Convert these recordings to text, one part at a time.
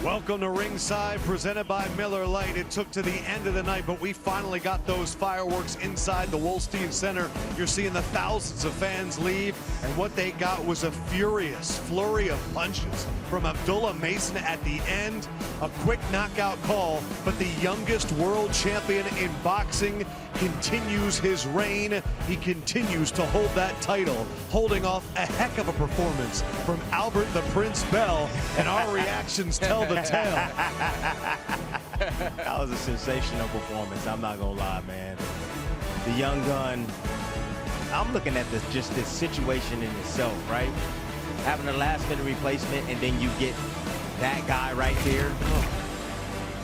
Welcome to Ringside, presented by Miller Lite. It took to the end of the night, but we finally got those fireworks inside the Wolstein Center. You're seeing the thousands of fans leave, and what they got was a furious flurry of punches from Abdullah Mason at the end. A quick knockout call, but the youngest world champion in boxing continues his reign. He continues to hold that title, holding off a heck of a performance from Albert the Prince Bell, and our reactions tell the tale. That was a sensational performance, I'm not gonna lie, man. The young gun, I'm looking at this situation in itself, right? Having a last-minute replacement, and then you get that guy right there.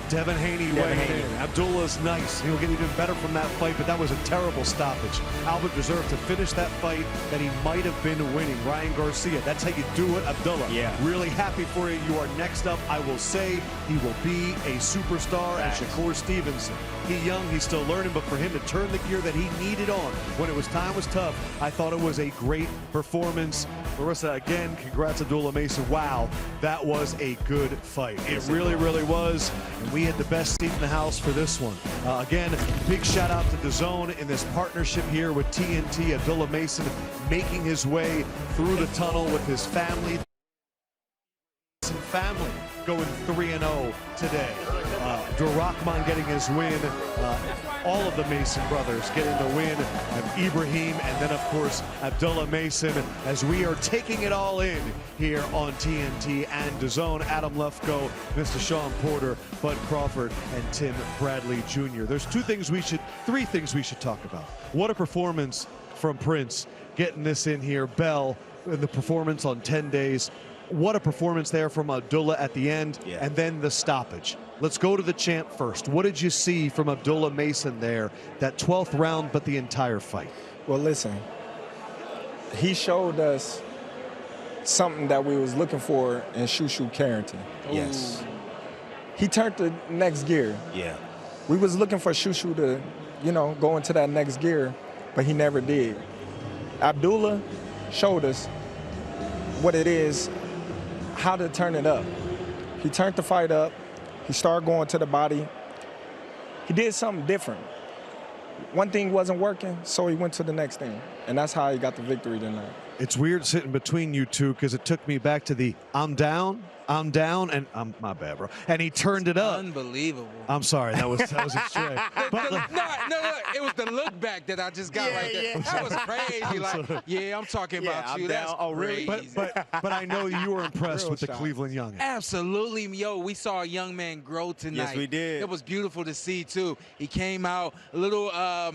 Devin Haney weighing in. Abdullah's nice. He'll get even better from that fight, but that was a terrible stoppage. Albert deserved to finish that fight that he might have been winning. Ryan Garcia, that's how you do it, Abdullah. Yeah. Really happy for you. You are next up. I will say he will be a superstar. And Shakur Stevenson. He's young, he's still learning, but for him to turn the gear that he needed on when it was time was tough, I thought it was a great performance. Larissa, again, congrats Abdullah Mason. Wow, that was a good fight. It really, really was. And we had the best seat in the house for this one. Again, big shout out to DAZN in this partnership here with TNT. Abdullah Mason making his way through the tunnel with his family. Going 3-0 today. Durakman getting his win. All of the Mason brothers getting the win. Ibrahim, and then of course Abdullah Mason, as we are taking it all in here on TNT and DAZN. Adam Lefkoe, Mr. Sean Porter, Bud Crawford, and Tim Bradley Jr. There's three things we should talk about. What a performance from Prince, getting this in here. Bell, the performance on 10 days. What a performance there from Abdullah at the end, and then the stoppage. Let's go to the champ first. What did you see from Abdullah Mason there, that 12th round, but the entire fight? Well, listen, he showed us something that we was looking for in Carrington. Yes. He turned the next gear. Yeah. We was looking for Shushu to, go into that next gear, but he never did. Abdullah showed us what it is, how to turn it up. He turned the fight up. He started going to the body. He did something different. One thing wasn't working, so he went to the next thing. And that's how he got the victory tonight. It's weird sitting between you two because it took me back to the I'm down, and my bad, bro. And he turned it up. Unbelievable. I'm sorry, that was a stray. But no, it was the look back that I just got right there. Yeah. That was crazy. I'm talking about you. That's really? crazy. But I know you were impressed with the Cleveland Youngin. Absolutely, yo. We saw a young man grow tonight. Yes, we did. It was beautiful to see too. He came out a little, I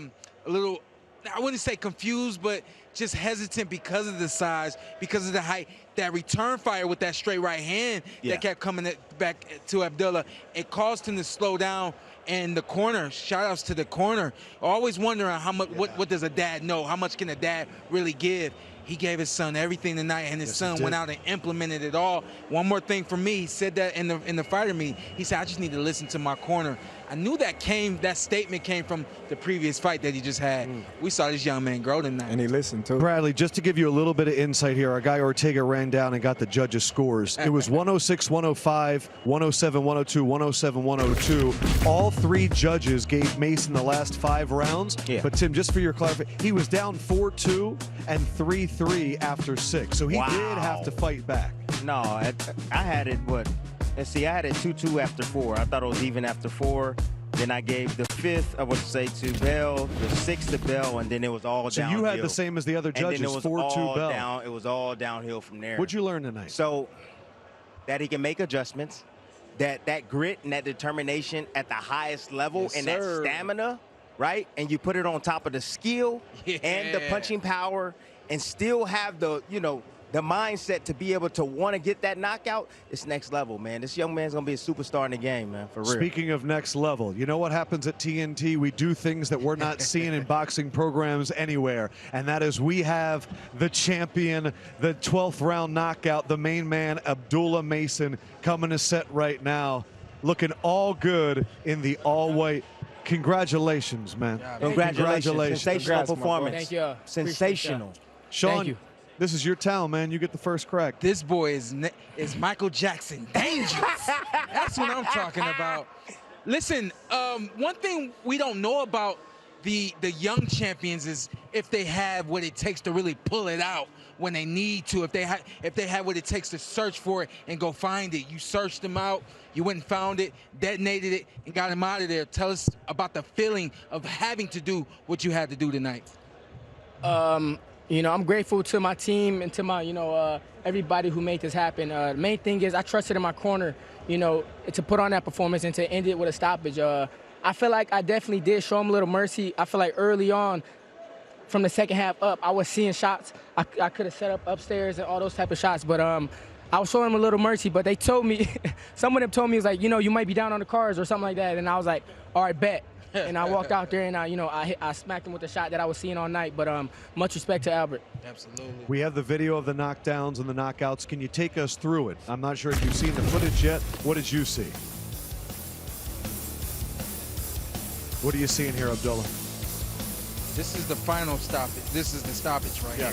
wouldn't say confused, but just hesitant because of the size, because of the height. That return fire with that straight right hand that kept coming back to Abdullah, it caused him to slow down. And the corner, shout outs to the corner, always wondering how much, what does a dad know? How much can a dad really give? He gave his son everything tonight, and his son went out and implemented it all. One more thing for me, he said that in the fighter meet. He said, I just need to listen to my corner. I knew that statement came from the previous fight that he just had. We saw this young man grow tonight. And he listened to it. Bradley, just to give you a little bit of insight here, our guy Ortega ran down and got the judges' scores. It was 106, 105, 107, 102, 107, 102. All three judges gave Mason the last 5 rounds. Yeah. But Tim, just for your clarification, he was down 4-2 and 3-3 after 6. So he did have to fight back. No, I had it, let's see, I had it 2-2 after 4. I thought it was even after 4. Then I gave the 5th, I would say, to Bell, the 6th to Bell, and then it was all downhill. So you had the same as the other judges, 4-2 Bell. It was all downhill from there. What'd you learn tonight? So that he can make adjustments, that grit and that determination at the highest level, and that stamina, right? And you put it on top of the skill and the punching power, and still have the, the mindset to be able to want to get that knockout. It's next level, man. This young man's going to be a superstar in the game, man, for real. Speaking of next level, you know what happens at TNT? We do things that we're not seeing in boxing programs anywhere, and that is we have the champion, the 12th round knockout, the main man, Abdullah Mason, coming to set right now, looking all good in the all-white. Congratulations, man. Congratulations. Sensational performance. Thank you. Sensational. Sean, This is your town, man. You get the first crack. This boy is Michael Jackson dangerous. That's what I'm talking about. Listen, one thing we don't know about the young champions is if they have what it takes to really pull it out when they need to. If they have what it takes to search for it and go find it. You searched them out, you went and found it, detonated it, and got him out of there. Tell us about the feeling of having to do what you had to do tonight. You know, I'm grateful to my team and to my, everybody who made this happen. The main thing is I trusted in my corner, to put on that performance and to end it with a stoppage. I feel like I definitely did show him a little mercy. I feel like early on, from the second half up, I was seeing shots. I could have set up upstairs and all those type of shots, but I was showing him a little mercy. But they told me, some of them told me, it was like, you might be down on the cards or something like that. And I was like, all right, bet. And I walked out there and I smacked him with the shot that I was seeing all night. But much respect to Albert. Absolutely. We have the video of the knockdowns and the knockouts. Can you take us through it? I'm not sure if you've seen the footage yet. What did you see? What are you seeing here, Abdullah? This is the final stoppage. This is the stoppage right here.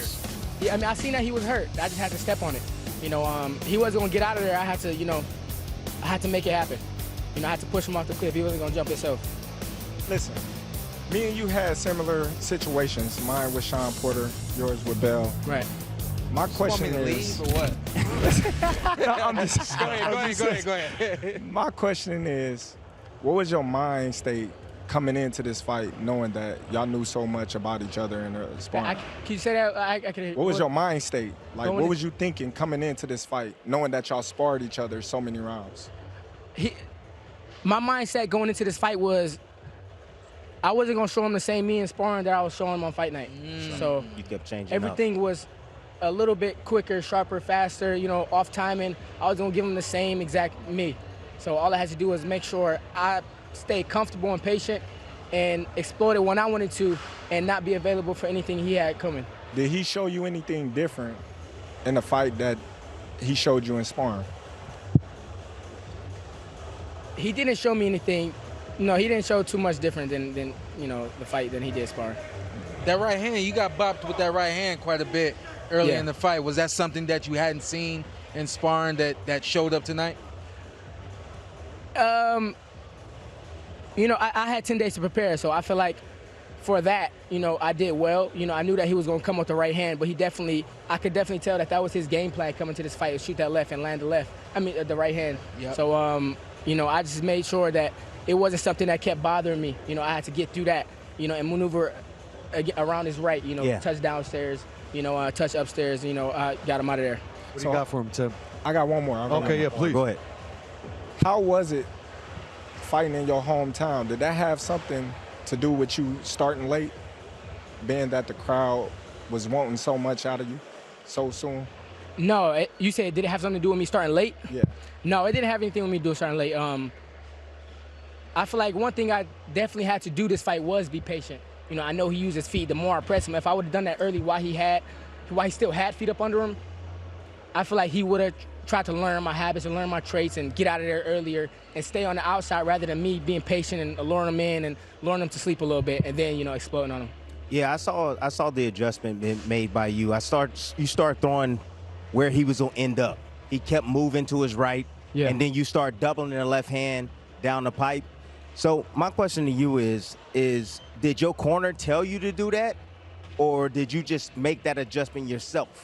Yeah, I mean, I seen that he was hurt. I just had to step on it. He wasn't gonna get out of there. I had to make it happen. I had to push him off the cliff. He wasn't gonna jump himself. Listen, me and you had similar situations. Mine with Sean Porter, yours with Bell. Right. My question is, leave or what? I'm just, Go ahead. My question is, what was your mind state coming into this fight, knowing that y'all knew so much about each other in the sparring? Can you say that? I can. What was your mind state? Like, what was you thinking coming into this fight, knowing that y'all sparred each other so many rounds? My mindset going into this fight was, I wasn't gonna show him the same me in sparring that I was showing him on fight night. So You kept changing everything was a little bit quicker, sharper, faster, off timing. I was gonna give him the same exact me. So all I had to do was make sure I stayed comfortable and patient and exploit it when I wanted to and not be available for anything he had coming. Did he show you anything different in the fight that he showed you in sparring? He didn't show me anything. No, he didn't show too much different than the fight than he did sparring. That right hand, you got bopped with that right hand quite a bit early in the fight. Was that something that you hadn't seen in sparring that showed up tonight? I had 10 days to prepare, so I feel like for that, I did well. I knew that he was going to come with the right hand, but I could definitely tell that was his game plan coming to this fight, shoot that left and land the left. The right hand. Yep. So, I just made sure that it wasn't something that kept bothering me. I had to get through that, and maneuver around his right, touch downstairs, touch upstairs, I got him out of there. What do you got for him, Tim? I got one more. Okay, yeah, please. Go ahead. How was it fighting in your hometown? Did that have something to do with you starting late, being that the crowd was wanting so much out of you so soon? No, you said did it have something to do with me starting late? Yeah. No, it didn't have anything with me doing starting late. I feel like one thing I definitely had to do this fight was be patient. I know he used his feet. The more I press him, if I would have done that early while he still had feet up under him, I feel like he would have tried to learn my habits and learn my traits and get out of there earlier and stay on the outside rather than me being patient and luring him in and luring him to sleep a little bit and then, exploding on him. Yeah, I saw the adjustment made by you. You start throwing where he was gonna end up. He kept moving to his right, and then you start doubling the left hand down the pipe. So my question to you is did your corner tell you to do that, or did you just make that adjustment yourself?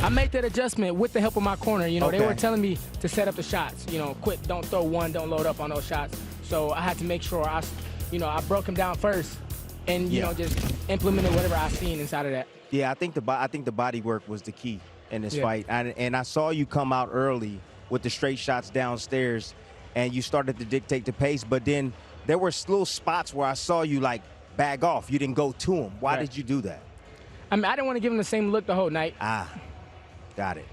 I made that adjustment with the help of my corner. They were telling me to set up the shots. Quick, don't throw one, don't load up on those shots. So I had to make sure I broke him down first, and just implemented whatever I seen inside of that. Yeah, I think the body work was the key in this fight, and I saw you come out early with the straight shots downstairs, and you started to dictate the pace. But then there were little spots where I saw you bag off. You didn't go to him. Why did you do that? I didn't want to give him the same look the whole night. Got it.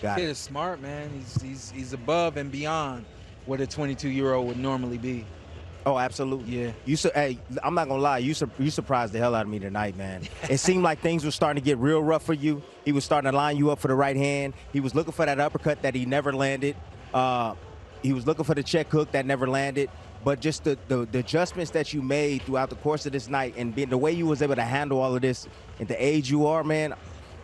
Kid is smart, man. He's above and beyond what a 22-year-old would normally be. Oh, absolutely. Yeah. Hey, I'm not gonna lie. You surprised the hell out of me tonight, man. It seemed like things were starting to get real rough for you. He was starting to line you up for the right hand. He was looking for that uppercut that he never landed. He was looking for the check hook that never landed. But just the adjustments that you made throughout the course of this night and the way you was able to handle all of this at the age you are, man,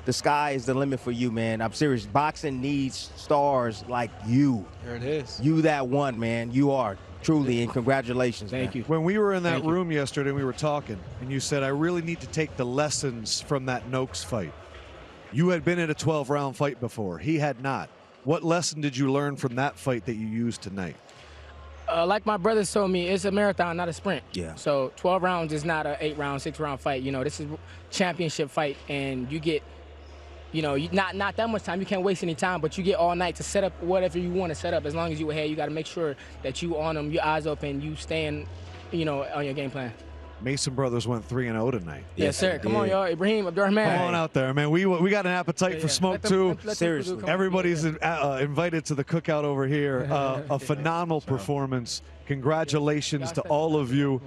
the sky is the limit for you, man. I'm serious. Boxing needs stars like you. There it is. You that one, man. You are, truly, and congratulations, Thank man. you. When we were in that Thank you. room yesterday, we were talking, and you said, I really need to take the lessons from that Noakes fight. You had been in a 12-round fight before. He had not. What lesson did you learn from that fight that you used tonight? Like my brothers told me, it's a marathon, not a sprint. Yeah. So 12 rounds is not an 8-round, 6-round fight. You know, this is championship fight, and you get, you know, not that much time. You can't waste any time, but you get all night to set up whatever you want to set up. As long as you ahead, you got to make sure that you on them, your eyes open, you staying, you know, on your game plan. Mason brothers went 3-0 tonight. Yes, sir. Come on, y'all. Ibrahim, Abdulrahman. Come on out there, man. We got an appetite for smoke, too. Seriously. Everybody's invited to the cookout over here. A phenomenal performance. Congratulations to all of you.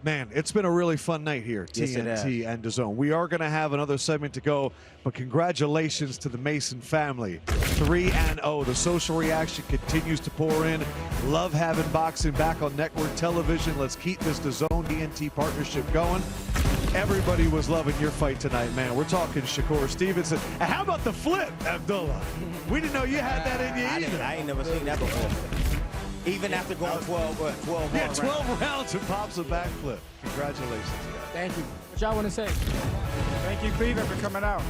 Man, it's been a really fun night here, Yes, it has. TNT and DAZN. We are going to have another segment to go, but congratulations to the Mason family. 3-0. The social reaction continues to pour in. Love having boxing back on network television. Let's keep this DAZN TNT partnership going. Everybody was loving your fight tonight, man. We're talking Shakur Stevenson. And how about the flip, Abdullah? We didn't know you had that in you either. I ain't never seen that before. Even after going 12 Yeah, rounds. 12 rounds and pops a backflip. Congratulations, guys. Thank you. What y'all want to say? Thank you, Cleveland, for coming out.